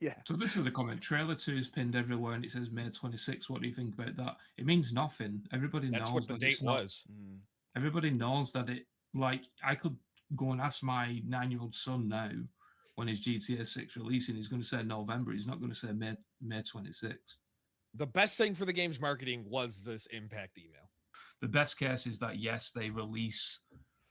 Yeah. So this is the comment. Trailer 2 is pinned everywhere and it says May 26th. What do you think about that? It means nothing. Everybody That's knows what the that date it's not. was. Everybody knows that it, like, I could go and ask my 9-year-old son now when his GTA 6 releasing, he's going to say November. He's not going to say May 26th. The best thing for the game's marketing was this Impact email. The best case is that, yes, they release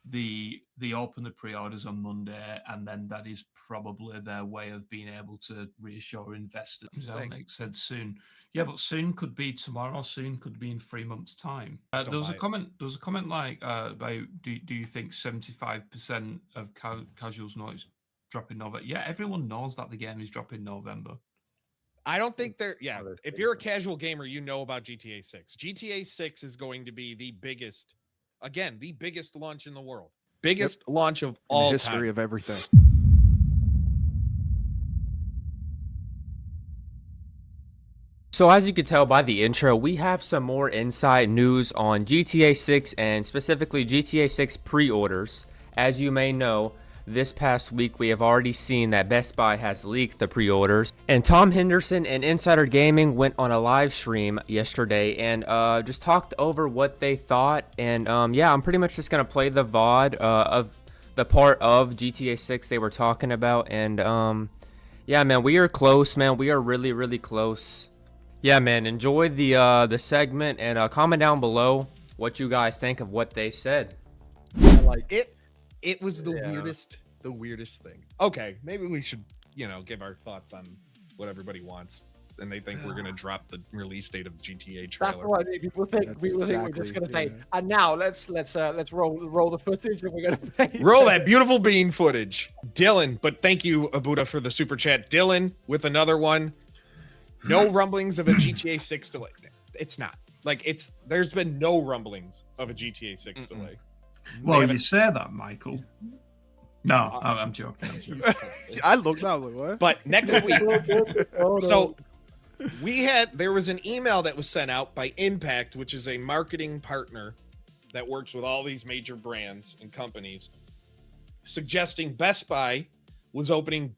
they open the pre-orders on Monday, and then that is probably their way of being able to reassure investors. Zelnick said soon. Yeah, but soon could be tomorrow. Soon could be in 3 months' time. There was a comment. There was a comment like about do you think 75% of casuals know it's dropping November? Yeah, everyone knows that the game is dropping November. I don't think they're. Yeah, if you're a casual gamer, you know about GTA 6. GTA 6 is going to be the biggest. Again, the biggest launch in the world. Biggest launch of all the history time. of everything. So as you can tell by the intro, we have some more inside news on GTA 6 and specifically GTA 6 pre-orders. As you may know, this past week we have already seen that Best Buy has leaked the pre-orders, and Tom Henderson and Insider Gaming went on a live stream yesterday and just talked over what they thought. And yeah, I'm pretty much just gonna play the VOD of the part of GTA 6 they were talking about. And yeah, man, we are close, man. We are really close. Yeah, man, enjoy the segment and comment down below what you guys think of what they said. Like it was the weirdest thing. Okay, maybe we should, give our thoughts on what everybody wants. And they think we're gonna drop the release date of the GTA trailer. That's what people think. People think we're just gonna say, and now let's roll the footage and we're gonna play. Roll that beautiful bean footage, Dylan. But thank you, Abuda, for the super chat. Dylan with another one. No rumblings of a GTA 6 delay. It's not there's been no rumblings of a GTA 6 delay. Well, you say that, Michael. No, I'm joking. I looked out like what? But next week, so there was an email that was sent out by Impact, which is a marketing partner that works with all these major brands and companies, suggesting Best Buy was opening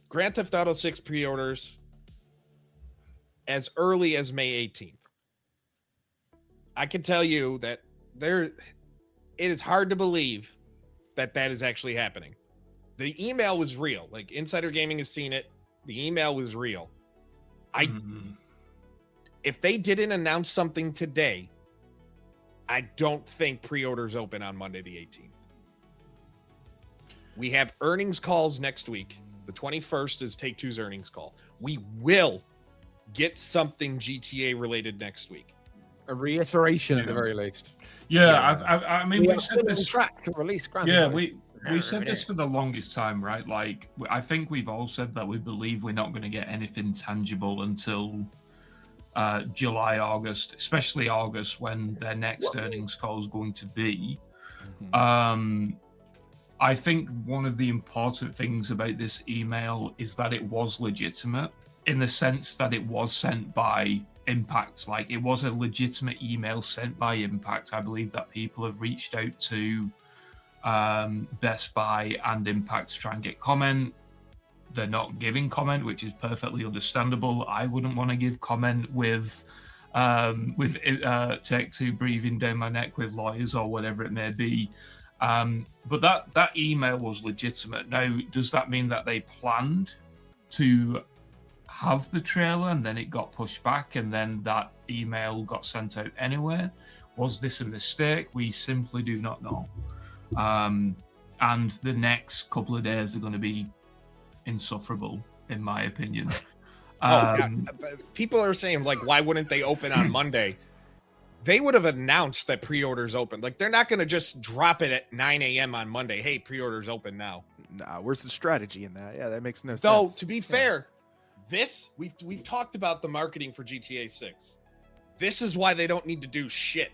Grand Theft Auto 6 pre-orders as early as May 18th. I can tell you that it is hard to believe that is actually happening. The email was real. Like, Insider Gaming has seen it. The email was real. If they didn't announce something today, I don't think pre-orders open on Monday the 18th. We have earnings calls next week. The 21st is Take-Two's earnings call. We will get something GTA related next week. A reiteration at the very least. Yeah, I mean, we said this on track to release Grand Theft Auto. we said this for the longest time, right? Like, I think we've all said that we believe we're not going to get anything tangible until July, August, especially August, when their next earnings call is going to be. I think one of the important things about this email is that it was legitimate, in the sense that it was sent by Impact. Like, it was a legitimate email sent by Impact. I believe that people have reached out to Best Buy and Impact to try and get comment. They're not giving comment, which is perfectly understandable. I wouldn't want to give comment with Take-Two breathing down my neck with lawyers or whatever it may be. But that email was legitimate. Now, does that mean that they planned to have the trailer and then it got pushed back and then that email got sent out anyway? Was this a mistake? We simply do not know. And the next couple of days are going to be insufferable, in my opinion. People are saying, like, why wouldn't they open on Monday? They would have announced that pre-orders open. Like, they're not going to just drop it at 9 a.m. on Monday. Hey, pre-orders open now. Nah, where's the strategy in that? Yeah, that makes no sense. So, to be fair, we've talked about the marketing for GTA 6. This is why they don't need to do shit.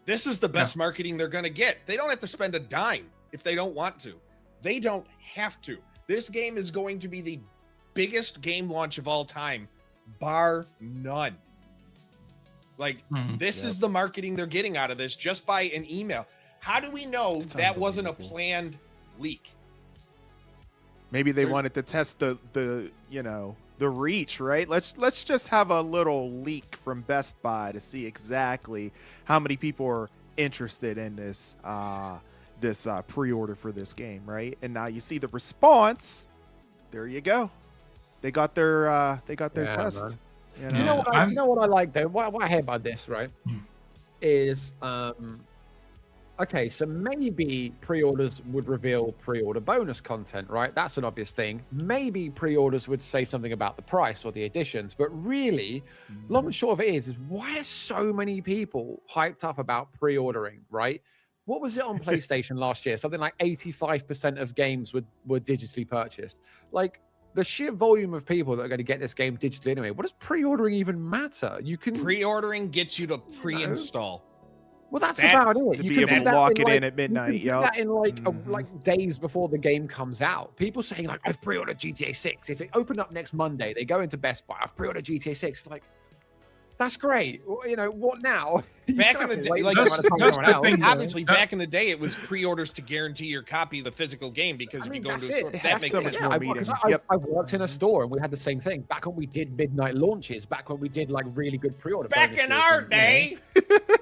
This is the best marketing they're going to get. They don't have to spend a dime if they don't want to. They don't have to. This game is going to be the biggest game launch of all time, bar none. Like, this is the marketing they're getting out of this just by an email. How do we know that wasn't a planned leak? Maybe they wanted to test the reach, right? Let's just have a little leak from Best Buy to see exactly how many people are interested in this pre-order for this game, right? And now you see the response. There you go. They got their test. You know what I like though? What I hate about this, right? Is okay, so maybe pre-orders would reveal pre-order bonus content, right? That's an obvious thing. Maybe pre-orders would say something about the price or the editions, but really, long and short of it is why are so many people hyped up about pre-ordering, right? What was it on PlayStation last year? Something like 85% of games were digitally purchased. Like, the sheer volume of people that are going to get this game digitally anyway, what does pre-ordering even matter? You can pre-ordering gets you to pre-install. Well, that's about it. To be able to lock it in at midnight. You can do that in like days before the game comes out. People saying like, I've pre-ordered GTA 6. If it opened up next Monday, they go into Best Buy. I've pre-ordered GTA 6. It's like, that's great. You know, what now? Back in the day, like obviously back in the day, it was pre-orders to guarantee your copy of the physical game because if you go into a store, that makes so much more meaning. I worked in a store and we had the same thing. Back when we did midnight launches, back when we did like really good pre-order. Back in our day.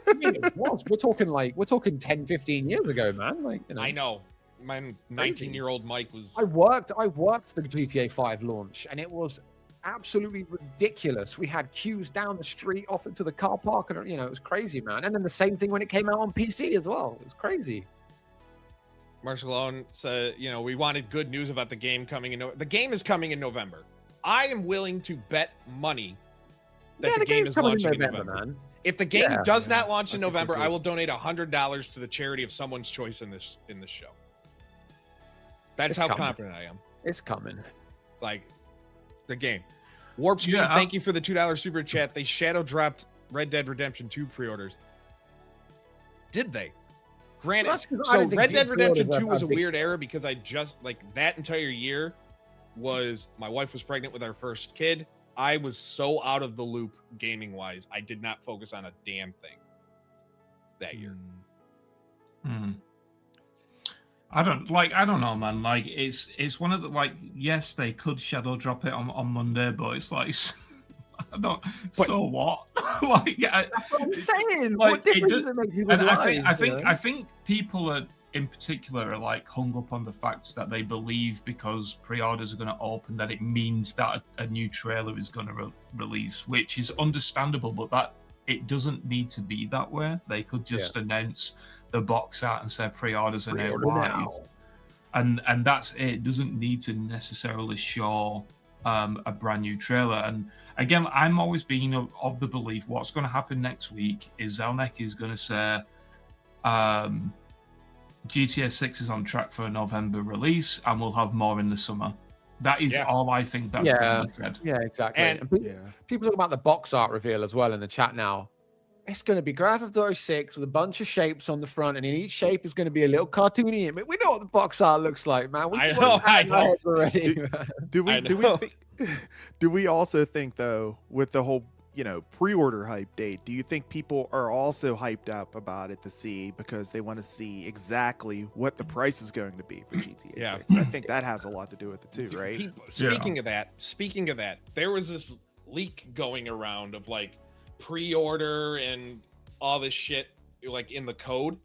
I mean, it was. We're talking 10, 15 years ago, man. Like, you know. I know. My 19-year-old Mike was. I worked the GTA 5 launch, and it was absolutely ridiculous. We had queues down the street off into the car park, and it was crazy, man. And then the same thing when it came out on PC as well. It was crazy. Marshall Owen said, we wanted good news about the game coming in. The game is coming in November. I am willing to bet money that the game is launching in November. Man. If the game does not launch in November, I will donate $100 to the charity of someone's choice in this show. That's how confident I am. It's coming. Like the game. Warp Speed, thank you for the $2 super chat. They shadow dropped Red Dead Redemption 2 pre-orders. Did they? Granted, so Red Dead Redemption 2 was a weird era because I just that entire year was my wife was pregnant with our first kid. I was so out of the loop gaming wise. I did not focus on a damn thing that year. I don't know, man. Like it's one of the yes, they could shadow drop it on Monday, but it's like I don't. So what? That's what I'm saying. What difference does it make to people's lives? I think people are in particular are hung up on the fact that they believe because pre-orders are going to open that it means that a new trailer is going to release, which is understandable, but that it doesn't need to be that way. They could just announce the box art and say pre-orders are now live, and that's it. It doesn't need to necessarily show a brand new trailer. And again, I'm always being of the belief what's going to happen next week is Zelnick is going to say GTA 6 is on track for a November release and we'll have more in the summer. That is all I think that's going to be said. Yeah, exactly. And people talk about the box art reveal as well in the chat now. It's going to be Grand Theft Auto 6 with a bunch of shapes on the front, and in each shape is going to be a little cartoony image. We know what the box art looks like, man. I know. Already. Do we also think though, with the whole pre-order hype date, do you think people are also hyped up about it to see because they want to see exactly what the price is going to be for GTA 6? I think that has a lot to do with it too, right? Speaking of that, there was this leak going around of pre-order and all this shit in the code.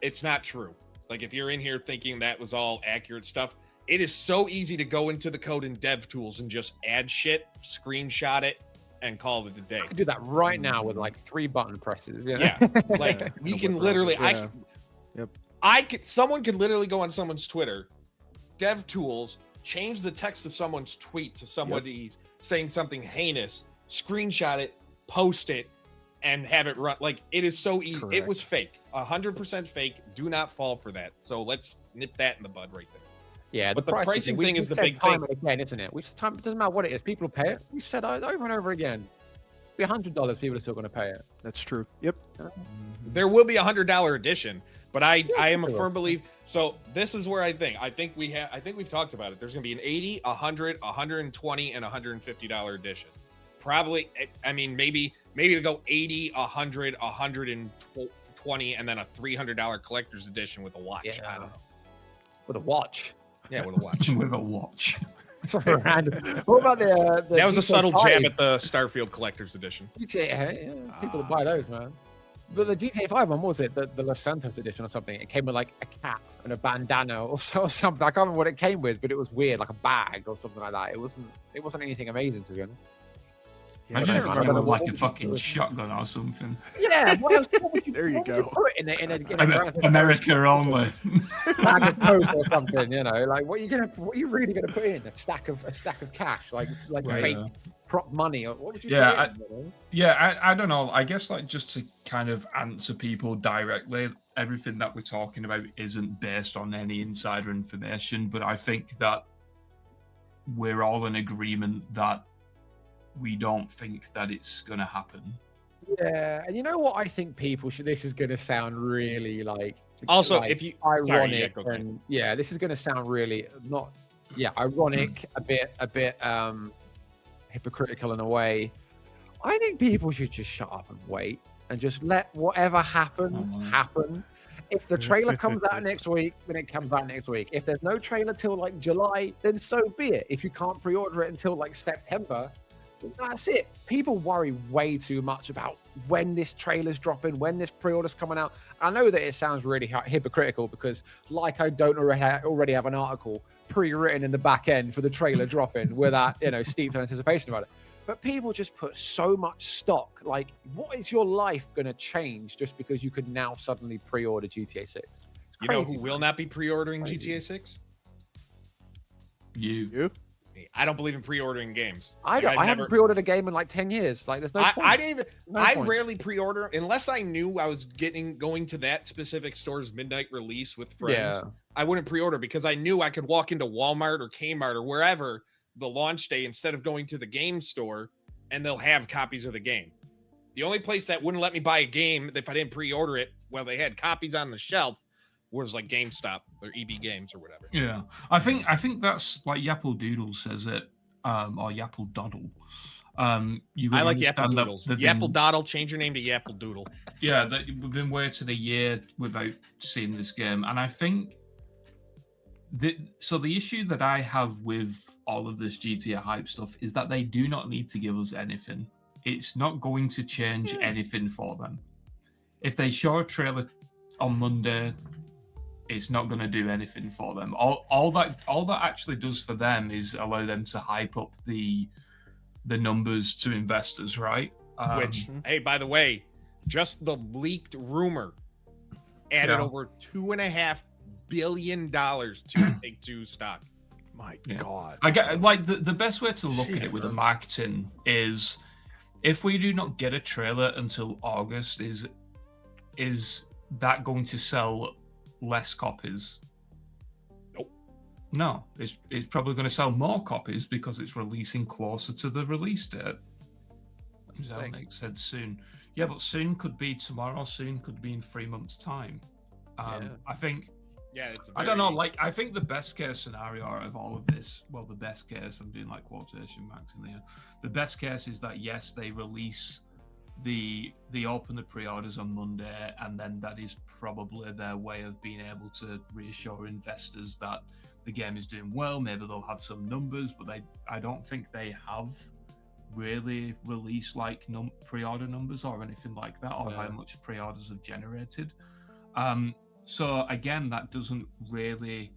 It's not true. If you're in here thinking that was all accurate stuff, it is so easy to go into the code in DevTools and just add shit, screenshot it, and call it a day. I could do that right now with 3 button presses. We can literally someone could literally go on someone's Twitter, DevTools, change the text of someone's tweet to somebody saying something heinous, screenshot it, post it, and have it run. It is so easy. Correct. It was fake, 100% fake. Do not fall for that. So let's nip that in the bud right there. Yeah, but the pricing thing is the big thing again, isn't it? It doesn't matter what it is. People pay it. We said it over and over again. It'll be $100. People are still going to pay it. That's true. Yep. There will be $100 edition, but I am a firm believer. So this is where I think we've talked about it. There's going to be an $80, $100, $120, and $150 edition. Probably, I mean, maybe to go $80, $100, $120, and then a $300 collector's edition with a watch. Yeah. With a watch. Yeah, with a watch. With a watch. Random. What about the That was a GTA subtle 5? jab at the Starfield Collector's Edition. GTA, people that buy those, man. But the GTA 5 one, what was it? The Los Santos edition or something? It came with like a cap and a bandana or something. I can't remember what it came with, but it was weird, like a bag or something like that. It wasn't anything amazing, to be honest. Imagine if it I came with don't like know a what fucking was- shotgun or something. Yeah, what else? What would you, There you what would you go. put in a Grand Theft America Auto only. bag of coke or something, you know? Like, what are you really gonna put in? A stack of cash, like Right, fake yeah. prop money, or what would you Yeah, put in? You know? Yeah, I don't know. I guess like just to kind of answer people directly, everything that we're talking about isn't based on any insider information, but I think that we're all in agreement that we don't think that it's going to happen. Yeah, and you know what? I think people should. This is going to sound really Also, like, if you ironic, sorry, and yeah, this is going to sound really not, ironic, a bit hypocritical in a way. I think people should just shut up and wait and just let whatever happens happen. If the trailer comes out next week, then it comes out next week. If there's no trailer till like July, then so be it. If you can't pre-order it until like September, that's it. People worry way too much about when this trailer's dropping, when this pre-order's coming out. I know that it sounds really hypocritical because, like, I don't already have an article pre-written in the back end for the trailer dropping with that, steeped in anticipation about it. But people just put so much stock. Like, what is your life going to change just because you could now suddenly pre-order GTA 6? You know who will not be pre-ordering Crazy. GTA 6? You. I don't believe in pre-ordering games. I haven't pre-ordered a game in like 10 years. Like, there's no point. I didn't even. No I point. rarely pre-order unless I knew I was going to that specific store's midnight release with friends. Yeah. I wouldn't pre-order because I knew I could walk into Walmart or Kmart or wherever the launch day instead of going to the game store, and they'll have copies of the game. The only place that wouldn't let me buy a game if I didn't pre-order it, well, they had copies on the shelf, was like GameStop or EB Games or whatever. Yeah, I think that's like Yapple Doodle says it, or Yapple Doddle. I like Yapple Doodles. Yapple Doddle, change your name to Yapple Doodle. Yeah, we've been waiting a year without seeing this game, and I think the issue that I have with all of this GTA hype stuff is that they do not need to give us anything. It's not going to change anything for them. If they show a trailer on Monday, it's not going to do anything for them. All that actually does for them is allow them to hype up the numbers to investors, right? Which, hey, by the way, just the leaked rumor added over $2.5 billion to Take-Two stock. My God. I get like the best way to look at it with the marketing is if we do not get a trailer until August, is that going to sell less copies? Nope. No, it's probably going to sell more copies because it's releasing closer to the release date. Does that make sense? Soon. Yeah, but soon could be tomorrow, soon could be in 3 months' time. I think. Yeah, it's. I don't know. Like, I think the best case scenario of all of this, well, the best case, I'm doing like quotation marks in there. The best case is that yes, they release they open the pre-orders on Monday, and then that is probably their way of being able to reassure investors that the game is doing well. Maybe they'll have some numbers, but I don't think they have really released like pre-order numbers or anything like that, or how much pre-orders have generated. So again, that doesn't really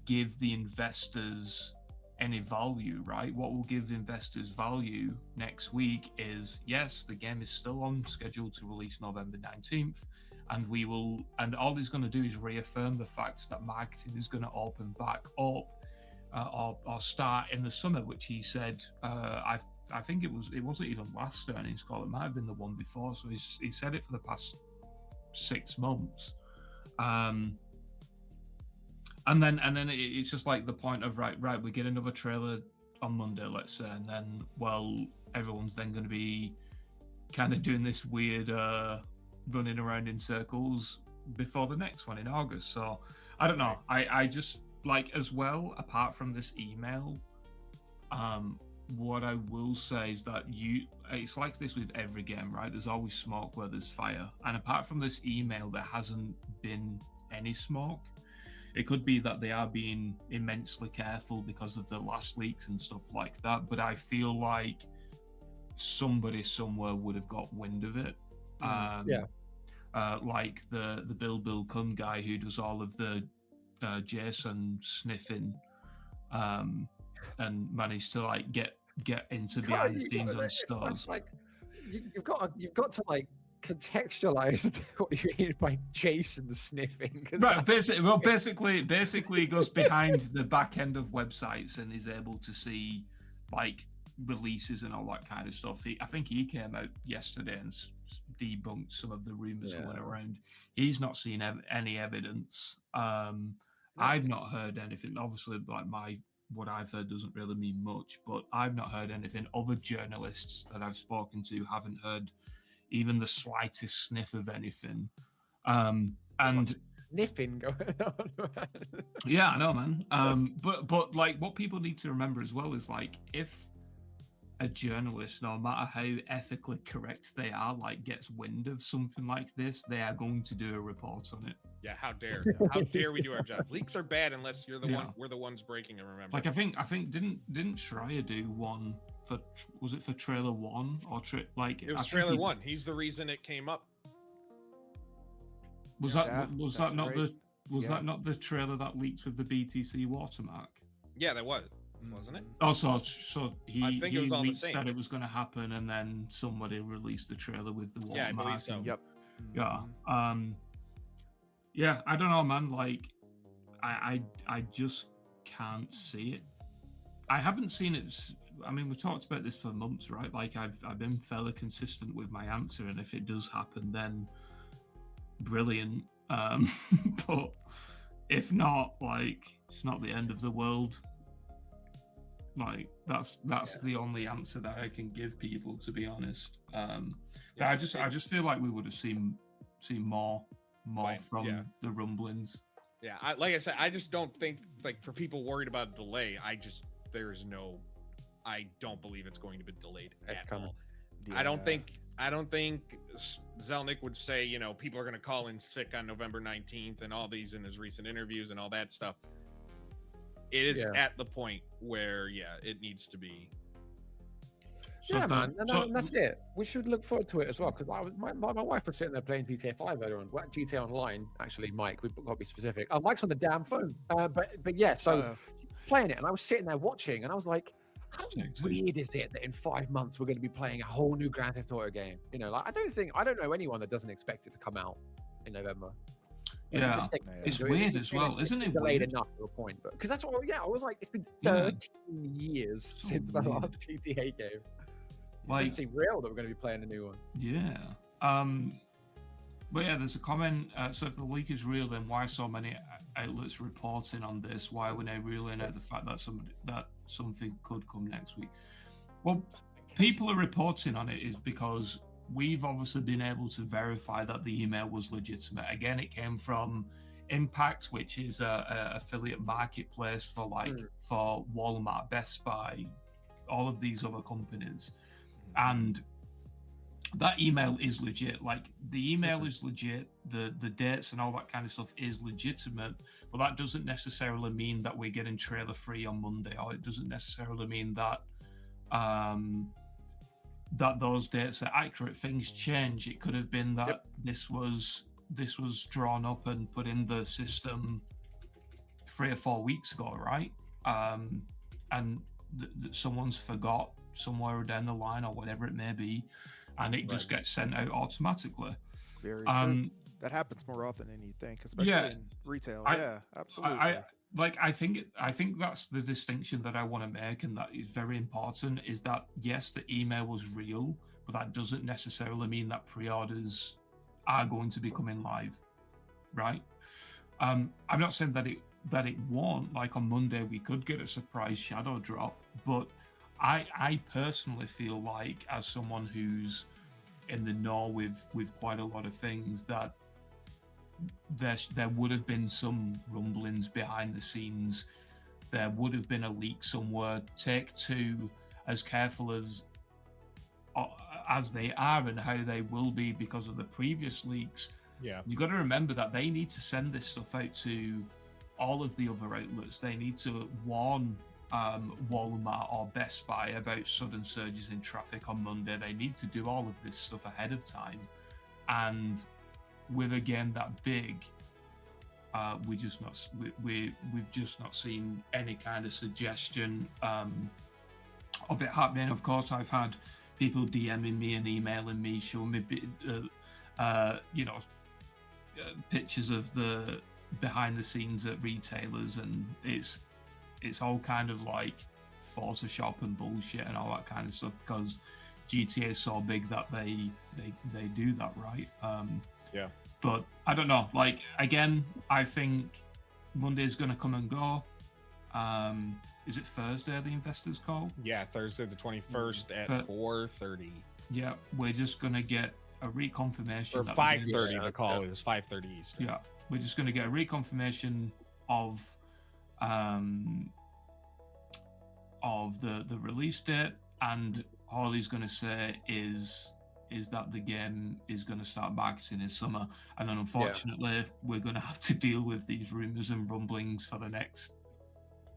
give the investors any value, right? What will give the investors value next week is, yes, the game is still on schedule to release November 19th, and all it's going to do is reaffirm the facts that marketing is going to open back up or start in the summer, which he said, I think it wasn't even last earnings call, it might have been the one before, so he said it for the past 6 months. And then it's just like the point of right, we get another trailer on Monday, let's say, and then, well, everyone's then going to be kind of doing this weird running around in circles before the next one in August. So I don't know. I just like, as well, apart from this email, what I will say is that it's like this with every game, right? There's always smoke where there's fire. And apart from this email, there hasn't been any smoke. It could be that they are being immensely careful because of the last leaks and stuff like that. But I feel like somebody somewhere would have got wind of it. Like the Bill Kun guy who does all of the JSON sniffing, and managed to like get into behind the scenes on stores. Like you've got to like contextualize what you mean by Jason sniffing. Right, basically he goes behind the back end of websites and is able to see like releases and all that kind of stuff. I think he came out yesterday and debunked some of the rumors going around. He's not seen any evidence. I've not heard anything. Obviously, like what I've heard doesn't really mean much, but I've not heard anything. Other journalists that I've spoken to haven't heard even the slightest sniff of anything. And sniffing going on. Yeah, I know, man. But like what people need to remember as well is like if a journalist, no matter how ethically correct they are, like gets wind of something like this, they are going to do a report on it. Yeah, how dare we do our job? Leaks are bad unless you're the one. We're the ones breaking them. Remember, like I think didn't Schreier do one for, was it for trailer 1 or like it was trailer 1? He's the reason it came up. Was that not the trailer that leaked with the BTC watermark? Yeah, that was. Wasn't it? Oh, so he leaked that it was going to happen, and then somebody released the trailer with the watermark. Yeah, I believe so. Yep. Yeah. Yeah, I don't know, man. Like, I just can't see it. I haven't seen it. I mean, we've talked about this for months, right? Like, I've been fairly consistent with my answer, and if it does happen, then brilliant. But if not, like, it's not the end of the world. Like that's the only answer that I can give people, to be honest. I just feel like we would have seen more from the rumblings. Yeah, like I said, I just don't think, like, for people worried about a delay, I don't believe it's going to be delayed at all. Yeah. I don't think Zelnick would say, you know, people are going to call in sick on November 19th and all these in his recent interviews and all that stuff. It is at the point where, it needs to be. Yeah, man, and that's it. We should look forward to it as well, because my wife was sitting there playing GTA 5 earlier on. Well, GTA Online, actually, Mike. We've got to be specific. Mike's on the damn phone. But yeah, so playing it, and I was sitting there watching, and I was like, how weird is it that in 5 months we're going to be playing a whole new Grand Theft Auto game? You know, like I don't know anyone that doesn't expect it to come out in November. Yeah, it's weird as well, isn't it? Delayed enough to a point, but because that's what. Yeah, I was like, it's been 13 years since the last GTA game. Like, it doesn't seem real that we're going to be playing a new one. Yeah. But yeah, there's a comment. So if the leak is real, then why so many outlets reporting on this? Why were they ruling out the fact that something could come next week? Well, people are reporting on it is because we've obviously been able to verify that the email was legitimate. Again, it came from Impact, which is a affiliate marketplace for for Walmart, Best Buy, all of these other companies. And that email is legit. Like, the email is legit, the dates and all that kind of stuff is legitimate, but that doesn't necessarily mean that we're getting trailer free on Monday, or it doesn't necessarily mean that that those dates are accurate. Things change. It could have been that this was drawn up and put in the system 3 or 4 weeks ago, right? And someone's forgot somewhere down the line or whatever it may be, and it just gets sent out automatically. Very true. That happens more often than you think, especially in retail. Absolutely. I think that's the distinction that I want to make, and that is very important, is that yes, the email was real, but that doesn't necessarily mean that pre-orders are going to be coming live, right? I'm not saying that it won't. Like, on Monday we could get a surprise shadow drop, but I personally feel like, as someone who's in the know with quite a lot of things, that there would have been some rumblings behind the scenes. There would have been a leak somewhere. Take-Two, as careful as they are and how they will be because of the previous leaks, you got to remember that they need to send this stuff out to all of the other outlets, they need to warn Walmart or Best Buy about sudden surges in traffic on Monday. They need to do all of this stuff ahead of time. And with a game that big, we've just not seen any kind of suggestion of it happening. Of course, I've had people DMing me and emailing me, showing me pictures of the behind the scenes at retailers, and it's all kind of like Photoshop and bullshit and all that kind of stuff, because GTA is so big that they do that, right? Yeah. But I don't know. Like, again, I think Monday's going to come and go. Is it Thursday, the investors call? Yeah, Thursday the 21st at 4:30. Yeah, we're just going to get a reconfirmation. Or 5:30, the call is 5:30 Eastern. Yeah, we're just going to get a reconfirmation of the release date, and all he's going to say is that the game is going to start marketing in summer, and then unfortunately we're going to have to deal with these rumors and rumblings for the next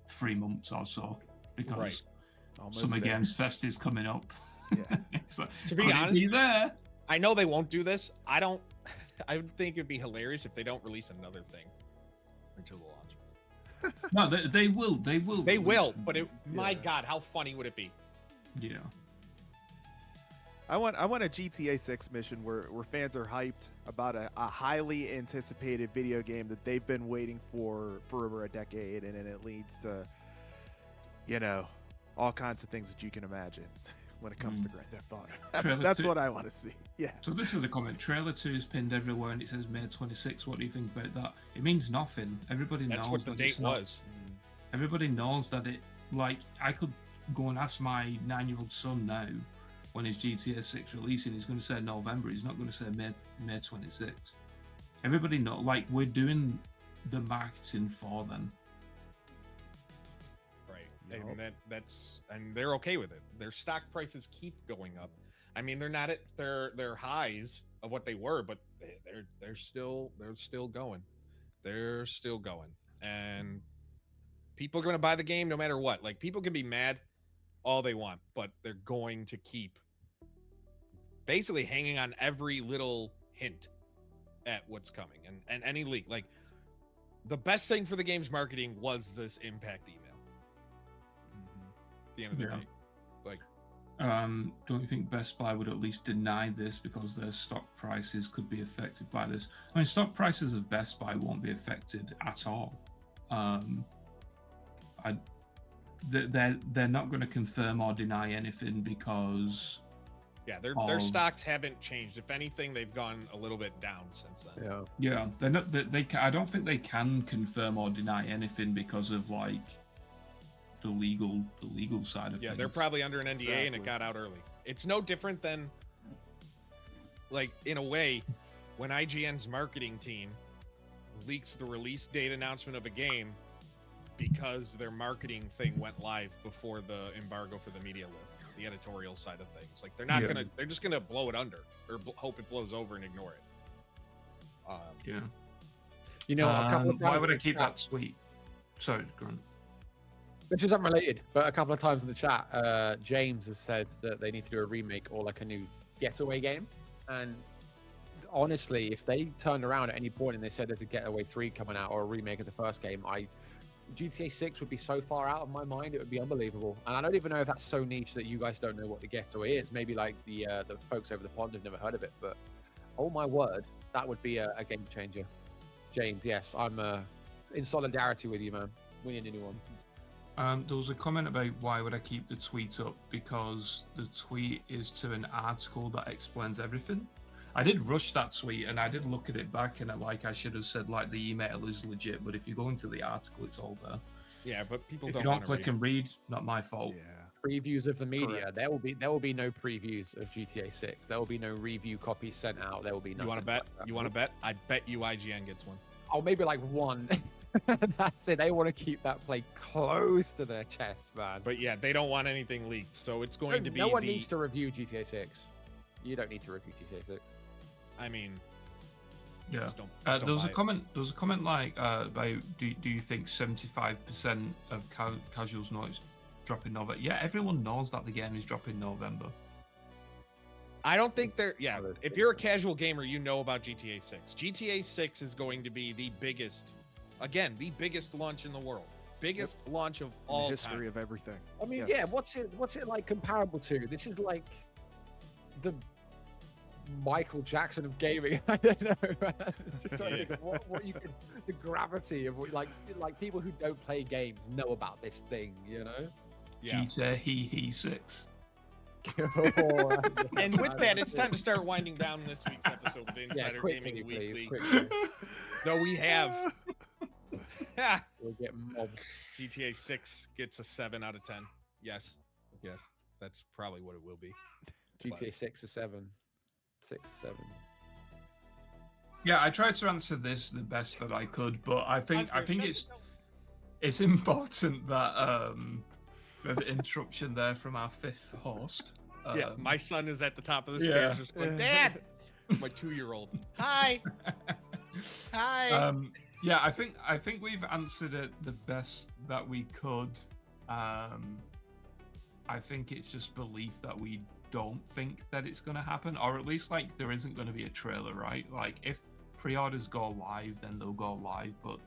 3 months or so, because Summer Games Fest is coming up. Yeah. So, to be honest, there. I know they won't do this. I would think it'd be hilarious if they don't release another thing until the launch. No, they will. They will. But my God, how funny would it be? Yeah. I want a GTA 6 mission where fans are hyped about a highly anticipated video game that they've been waiting for over a decade, and then it leads to, all kinds of things that you can imagine when it comes to Grand Theft Auto. That's what I want to see. Yeah. So this is the comment. Trailer 2 is pinned everywhere and it says May 26. What do you think about that? It means nothing. Everybody knows that's what the date was. Everybody knows that it, like, I could go and ask my 9-year-old son now, when his GTA 6 releasing, he's going to say November. He's not going to say May 26. Everybody know, like, we're doing the marketing for them. Right. And and they're okay with it. Their stock prices keep going up. I mean, they're not at their highs of what they were, but they're still going. They're still going. And people are going to buy the game no matter what. Like, people can be mad all they want, but they're going to keep basically hanging on every little hint at what's coming and any leak. Like, the best thing for the game's marketing was this Impact email. At the end of the day. Like, don't you think Best Buy would at least deny this because their stock prices could be affected by this? I mean, stock prices of Best Buy won't be affected at all. They're not going to confirm or deny anything because their stocks haven't changed. If anything, they've gone a little bit down since then. Yeah, they're not. I don't think they can confirm or deny anything because of like the legal side of things. Yeah, they're probably under an NDA and it got out early. It's no different than, like, in a way, when IGN's marketing team leaks the release date announcement of a game because their marketing thing went live before the embargo for the media lift, the editorial side of things. Like, they're just gonna blow it under or hope it blows over and ignore it. A couple of times. Why would I keep that sweet? Sorry, Grant. This is unrelated, but a couple of times in the chat, James has said that they need to do a remake or like a new Getaway game. And honestly, if they turned around at any point and they said there's a Getaway 3 coming out or a remake of the first game, GTA 6 would be so far out of my mind, it would be unbelievable. And I don't even know if that's so niche that you guys don't know what the Getaway is. Maybe like the folks over the pond have never heard of it, but oh my word, that would be a game changer. James, yes, I'm in solidarity with you, man. We need a new one. There was a comment about why would I keep the tweet up, because the tweet is to an article that explains everything. I did rush that tweet and I did look at it back and I should have said like the email is legit, but if you go into the article, it's all there. Yeah, but people if you don't click and read, not my fault. Yeah. Previews of the media. Correct. There will be no previews of GTA 6. There will be no review copies sent out. There will be nothing. You want to bet? You want to bet? I bet you IGN gets one. Oh, maybe like one. That's it. They want to keep that play close to their chest, man. But yeah, they don't want anything leaked, so it's going to be. No one needs to review GTA 6. You don't need to review GTA 6. I mean, Yeah. Just don't There was a buy it. comment. There was a comment like, about, do you think 75% of casuals know it's dropping November? Yeah, everyone knows that the game is dropping November. I don't think they're. Yeah, if you're a casual gamer, you know about GTA 6. GTA 6 is going to be the biggest, again, the biggest launch in the world, biggest launch of all the history time. of everything. I mean, Yes. yeah. What's it like comparable to? This is like the Michael Jackson of gaming. I don't know. Just like what you can, the gravity of what, like people who don't play games know about this thing, you know. Yeah. GTA he 6. And with that, it's time to start winding down this week's episode of Insider Gaming Weekly. No, we have. We'll get mobbed. GTA 6 gets a 7 out of 10. Yes, that's probably what it will be. GTA 6 or 7. 6 or 7. Yeah, I tried to answer this the best that I could, but I think it's important that the interruption there from our fifth host. Yeah, my son is at the top of the stairs just going, Dad! My 2-year-old. Hi! Hi! Yeah, I think we've answered it the best that we could. I think it's just belief that we don't think that it's going to happen, or at least like there isn't going to be a trailer, right? Like if pre-orders go live, then they'll go live, but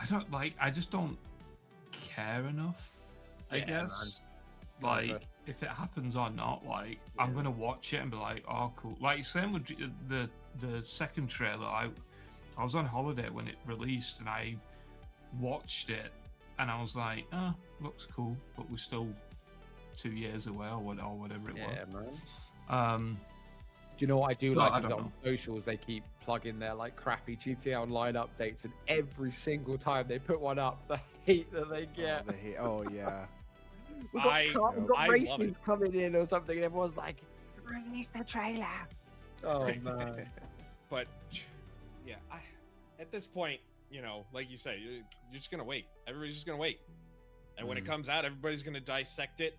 I just don't care enough, I guess. Man. Like if it happens or not, like I'm gonna watch it and be like, oh cool. Like same with the second trailer. I was on holiday when it released and I watched it and I was like, oh, looks cool, but we're still 2 years away or whatever it was. Man. Do you know what I do No, like I is don't on know. socials they keep plugging their like crappy GTA Online updates, and every single time they put one up, the hate that they get. Oh yeah. We've got I love racing it. coming in or something, and everyone's like, release the trailer. Oh man. But yeah, at this point, you know, like you say, you're just gonna wait. Everybody's just gonna wait, and when it comes out, everybody's gonna dissect it.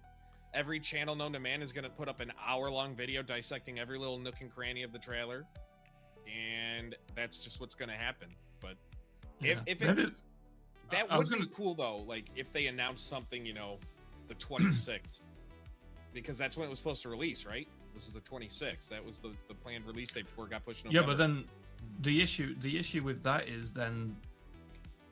Every channel known to man is gonna put up an hour-long video dissecting every little nook and cranny of the trailer, and that's just what's gonna happen. But that would be cool though. Like if they announced something, you know, the 26th, because that's when it was supposed to release, right? This is the 26th. That was the planned release date before it got pushed to November. Yeah, but then the issue with that is then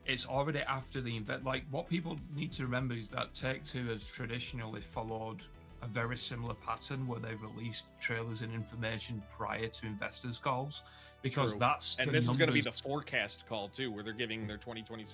it's already after the event. Like what people need to remember is that Take-Two has traditionally followed a very similar pattern where they've released trailers and information prior to investors' calls, because True. that's And the this is going to be the numbers- forecast call too, where they're giving their 2027